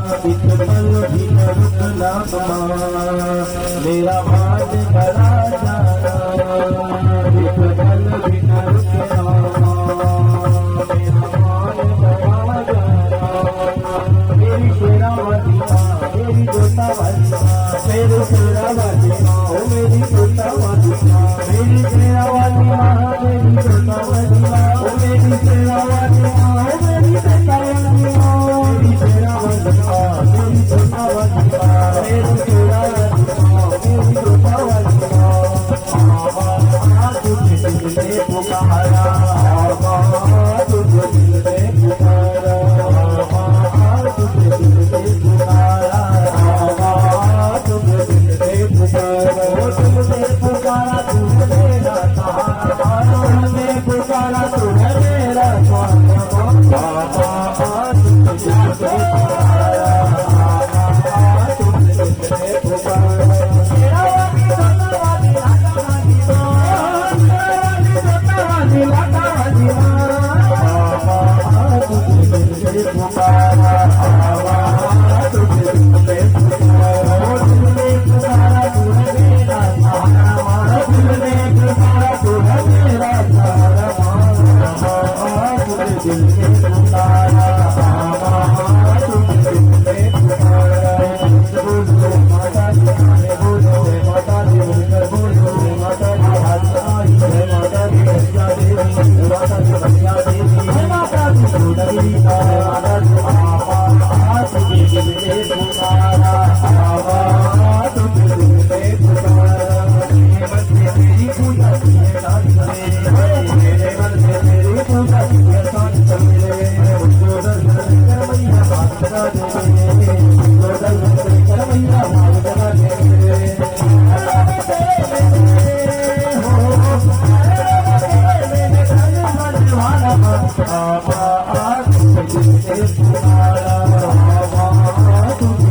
एक पल भी न रुकना मेरा मान बड़ा जाना एक पल भी न रुकना मेरा मान बड़ा जाना मेरी शेरा वाली माँ मेरी जोता वाली माँ मेरी शेरा वाली माँ ओ मेरी जोता वाली माँ मेरी शेरा वाली माँ मेरी जोता वाली माँ ओ मेरी शेरा वाली माँ ओ मेरी जोता वाली माँ मेरी शेरा वाली माँ मेरी जोता वाली माँ मेरी शेरा वाली माँ मेरी जोता वाली माँ तुझे दिल में पुकारा तुझे दिल में पुकारा तुझे दिल में पुकारा तुझे दिल में पुकारा तुझे पुकारा तूने मेरा सहारा तुझे पुकारा तूने मेरा सहारा तुझे दिल में पुकारा तुझे दिल में पुकारा तुझे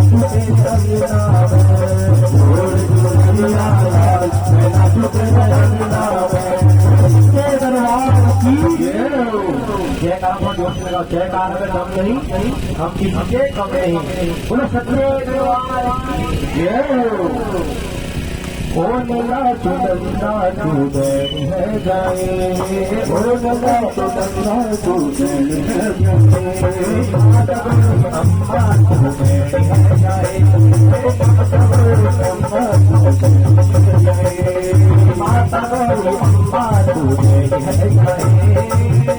नाचू तेरा नाम छोड़ दुनिया लाल मैं नाचू तेरा नाम के दरबार की जयकार को जोर से लगाओ जयकार में दम नहीं हम किसी के कम नहीं बोलो सच्चे दरबार ओ नंदा चुनंदा तू बैठ है जाए ओ नंदा चुनंदा तू बैठ है जाए माता अम्मा तू बैठ है जाए माता अम्मा तू बैठ है जाए माता अम्मा तू बैठ है जाए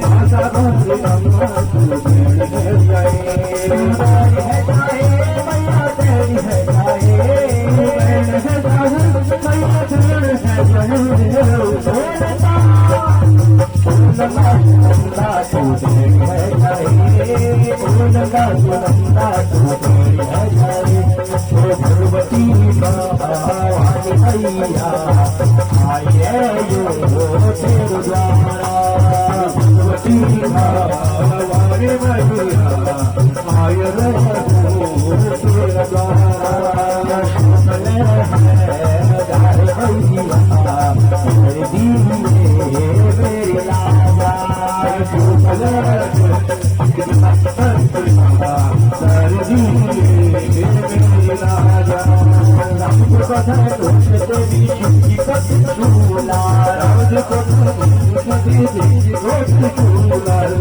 माता अम्मा तू बैठ है जाए है जाए मैया तेरी है जाए भगवती भैया आये तेरे द्वारा भगवती भवानी भैया आये तेरे द्वारा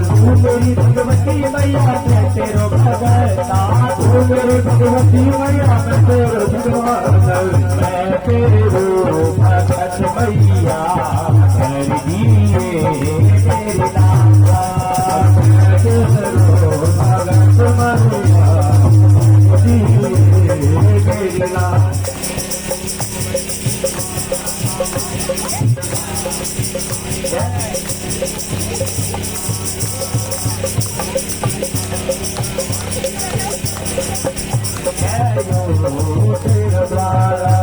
भगवती मैया तेरो भगता भगवती मैया तेरो भगवान मैं तेरो भगत मैया कर दिए तेरे लाला तेरो भगत मैया दिए तेरे लाला तेरा द्वारा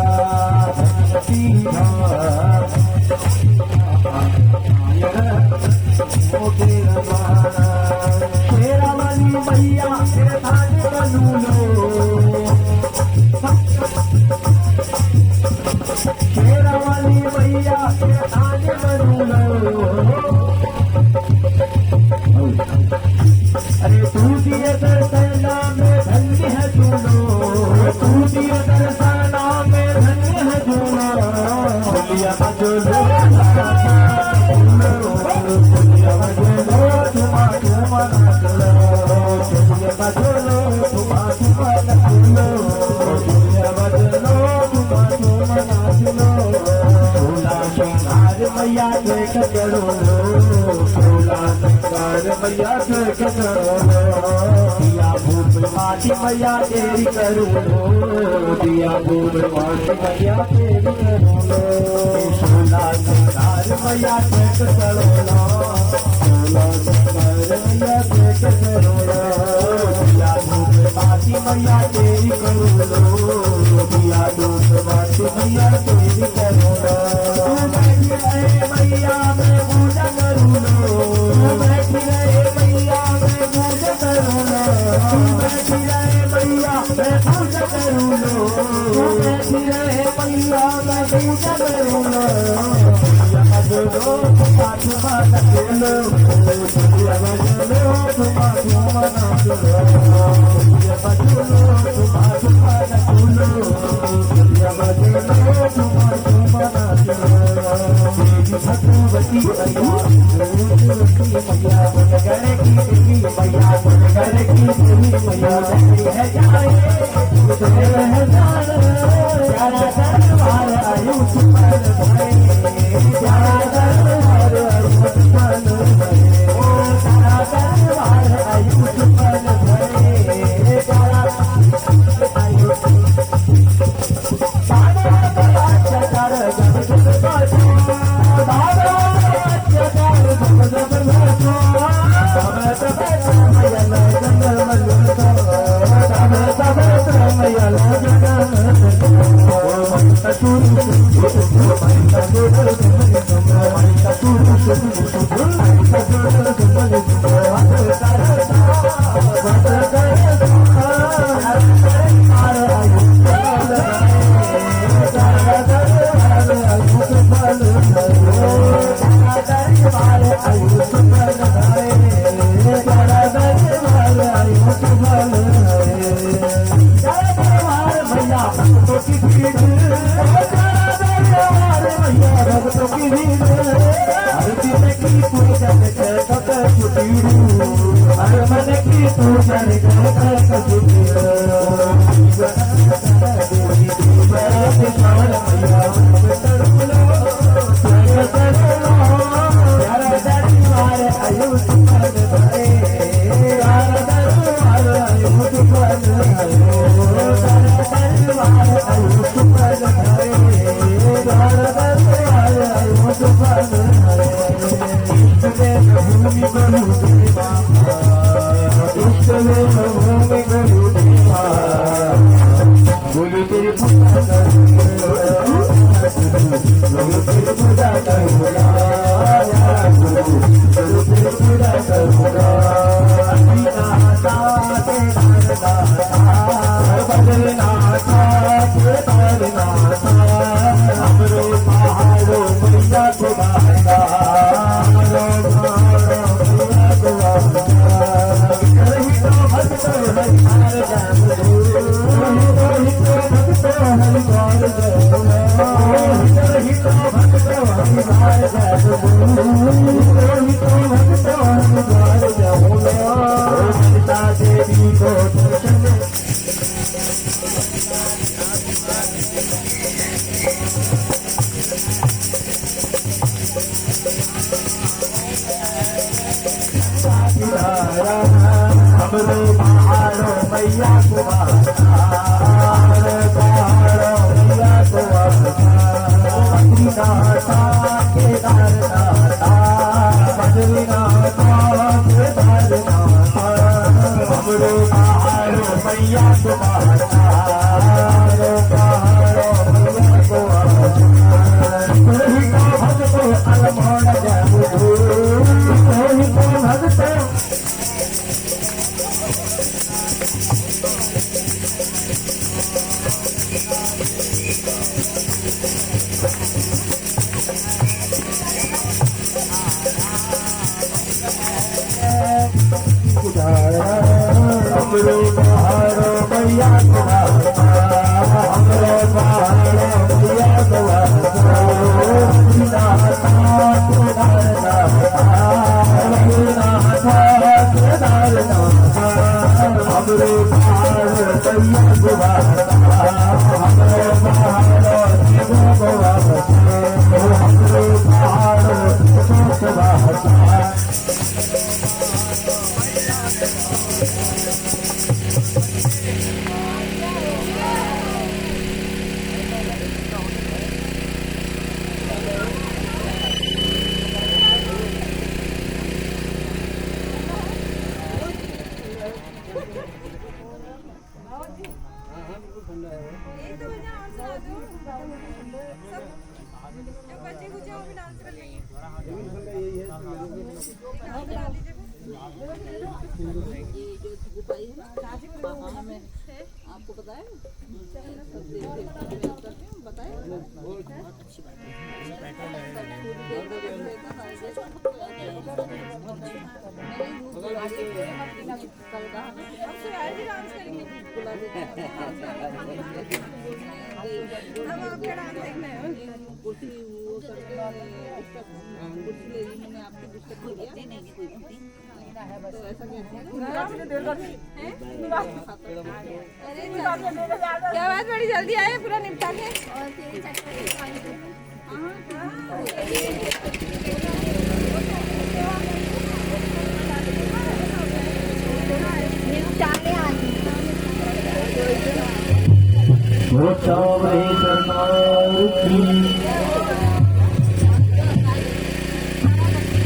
शेरा वाली मैया तेरे थाने बनू लो शेरा वाली मैया तेरे थाने बनू लो अरे तू दिए दर्शना में धन्य है चूनो तू दिए दर्शना में धन्य है चूनो बोलिया बजो बोलिया बजो तुमा तुमा नाचलो बोलिया बजो तुमा तुमा नाचलो बोलिया बजो तुमा तुमा नाचलो भोला शंकर मैया देख करो भोला शंकर मैया देख करो दिया भूप माटी मैया तेरी करो दिया भूप माटी मैया तेरी करो भोला शंकर मैया देख करो भोला शंकर मैया देख करो दिया भूप माटी मैया तेरी करो दिया भूप माटी मैया तेरी करो मैया मैं पूजा करूँ बैठी रहे मैया मैं पूजा करूँ बैठी रहे मैया मैं पूजा करूँ बैठी रहे मैया मैं पूजा करूँ बजो तुमा नचलो बजो तुमा तुमा नचलो बजो तुमा तुमा नचलो बजो तुमा तुमा नचलो भगवती मैया करे की देवी मैया करे की देवी मैया है जाए है जाए प्यारा दरबार आयु सुमन भाई प्यारा दरबार आयु सुमन भाई ओ प्यारा दरबार आयु सुमन भाई प्यारा भक्तों की भीड़ भक्तों की भीड़ आरती में की पूजन कर कत छुपीड़ू हर मन की पूजन कर कत छुपीड़ू देवी देवराज शाल मैया तड़पलो तड़पलो यार दरबार आयो सुपर धरे यार दरबार आयो सुपर धरे दरबार आयो सुपर धरे यार दरबार आयो सुपर धरे इष्टले भूमि गुरु देवा इष्टले भूमि गुरु देवा बोलो तेरे पूजा करो बोलो तेरे पूजा करो बोलो तेरे पूजा करो नाथा के नाथा बद्रीनाथा के बद्रीनाथा हमरो पहाड़ो मैया को बांधा हमरो पहाड़ो मैया को बांधा रही तो भक्त हरिहार जाम देवी को दर्शन हमरो पहाड़ो मैया को हमरो पहाड़ो मैया को बद्रीनाथा केदारनाथा बद्रीनाथा केदारनाथा हमरो पहाड़ो मैया को हमरो पहाड़ो मैया को कोई को भक्तो अलमोड़ जाबो कोई को भक्तो हमरो पहाड़ो मैया को हमरो पहाड़ो मैया को बद्रीनाथा केदारनाथा केदारनाथा हमरो पहाड़ो मैया को हमरो पहाड़ो शिव को हमरो पहाड़ो आपको बताया कुर्सी वो करके कुर्सी ले ली मैंने आपकी डिस्टर्ब किया तो ऐसा क्या बात बड़ी जल्दी आए पूरा निपटा के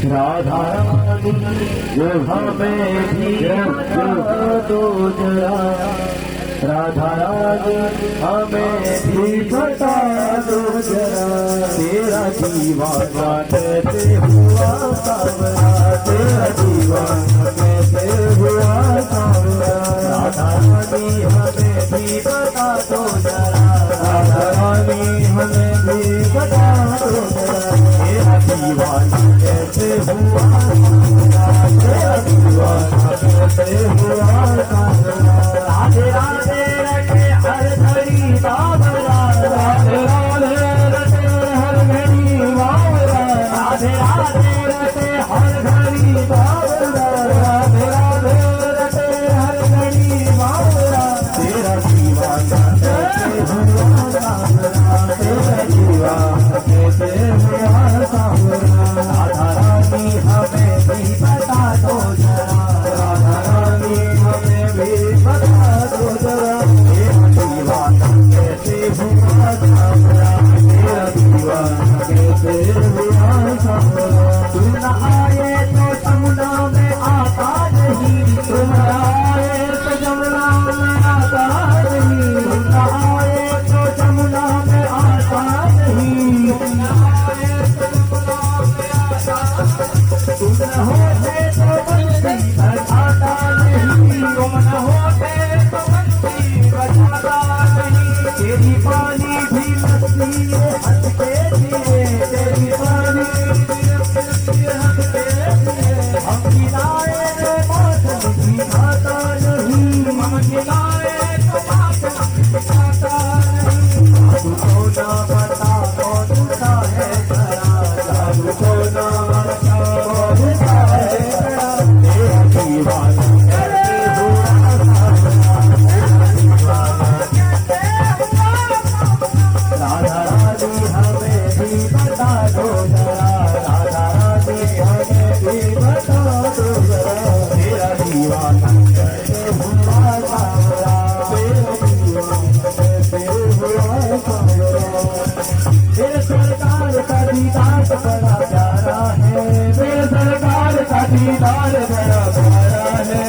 राधा जो हमें भी दो जरा राधा हमें भी बता दो जरा तेरा दीवाना कैसे हुआ सावरा तेरा दीवाना कैसे हुआ सावरा राधा रानी हमें भी बता दो जरा राधा रानी हमें भी बता दो जरा तेरा दीवाना कैसे हुआ तेरा दीवाना कैसे हुआ राधे राधे रखे हर घड़ी राधे रटे हर घड़ी बाबरा राधे राधे रटे हर घड़ी बाबरा तेरा दीवाना कैसे हुआ सांवरा तेरा दीवाना कैसे हुआ सांवरा राधा रानी हमें भी बता दो जरा राधा रानी हमें भी बता दो जरा तेरा दीवाना कैसे हुआ सांवरा तेरा दीवाना कैसे हुआ सांवरा तुम न आए तो जमुना में आता नहीं तुम न आए तो जमुना में आता नहीं तुम न आए तो जमुना में आता नहीं तुम न आए तो जमुना में आता तुम न होते तो बंसी बजाता नहीं तुम न होते तो बंसी बजाता नहीं तेरी पानी भी मस्ती में हंस के दिए तेरी पानी भी मस्ती में हंस के दिए हम गिलाए तो मौसम भी आता नहीं हम गिलाए तो मौसम भी आता नहीं जादू को ना पता कौन सा है खरा जादू को ना पता कौन सा है खरा तेरा दीवाना कैसे हुआ सांवरा तेरा दीवाना कैसे हुआ राधा रानी हमें भी बता दो जरा राधा रानी हमें भी बता दो जरा तेरा दीवाना कैसे हुआ सांवरा तेरा दीवाना कैसे हुआ सांवरा मेरे सरकार का दीदार बड़ा प्यारा है मेरे सरकार का दीदार बड़ा प्यारा है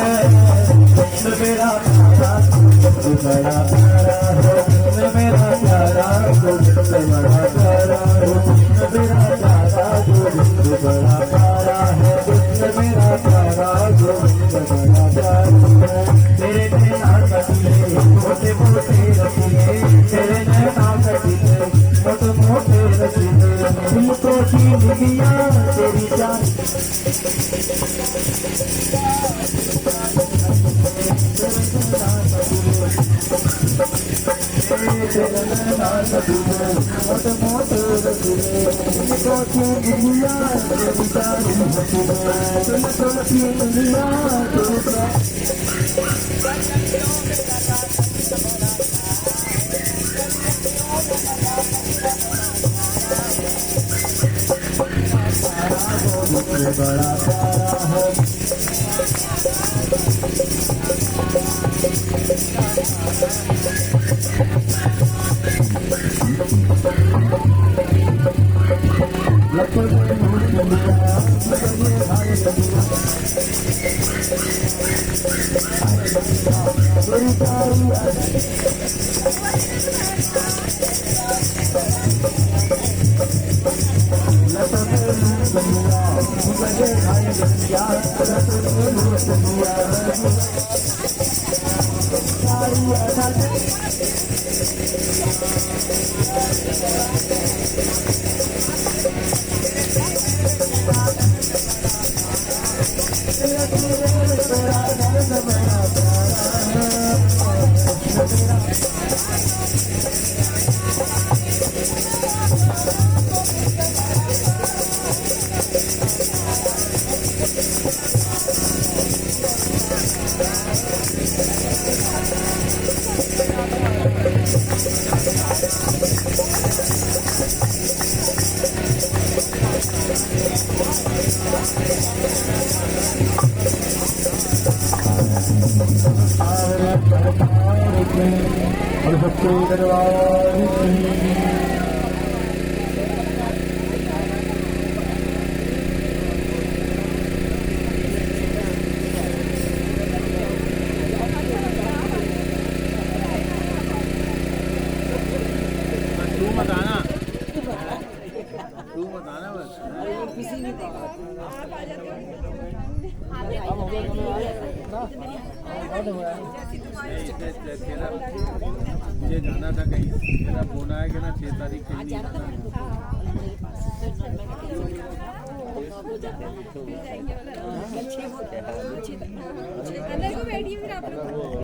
कृष्ण मेरा प्यारा कृष्ण बड़ा प्यारा है कृष्ण मेरा प्यारा कृष्ण बड़ा प्यारा है कृष्ण मेरा प्यारा कृष्ण बड़ा प्यारा है कृष्ण मेरा प्यारा कृष्ण बड़ा प्यारा है तेरे नैना कटिले मोटे मोटे रसीले तेरे नैना कटिले मोटे मोटे रसीले दिल को छीन लिया तेरी जान मोटे मोटे रसीले दिल को छीन लिया तेरी जान दिल को छीन लिया तेरी जान बड़ा प्यारा है और बच्चे दरबार की तू बताना बस। किसी ने देखा मुझे जाना था कहीं, मेरा फोन आया कि ना 6 तारीख के लिए जाना है।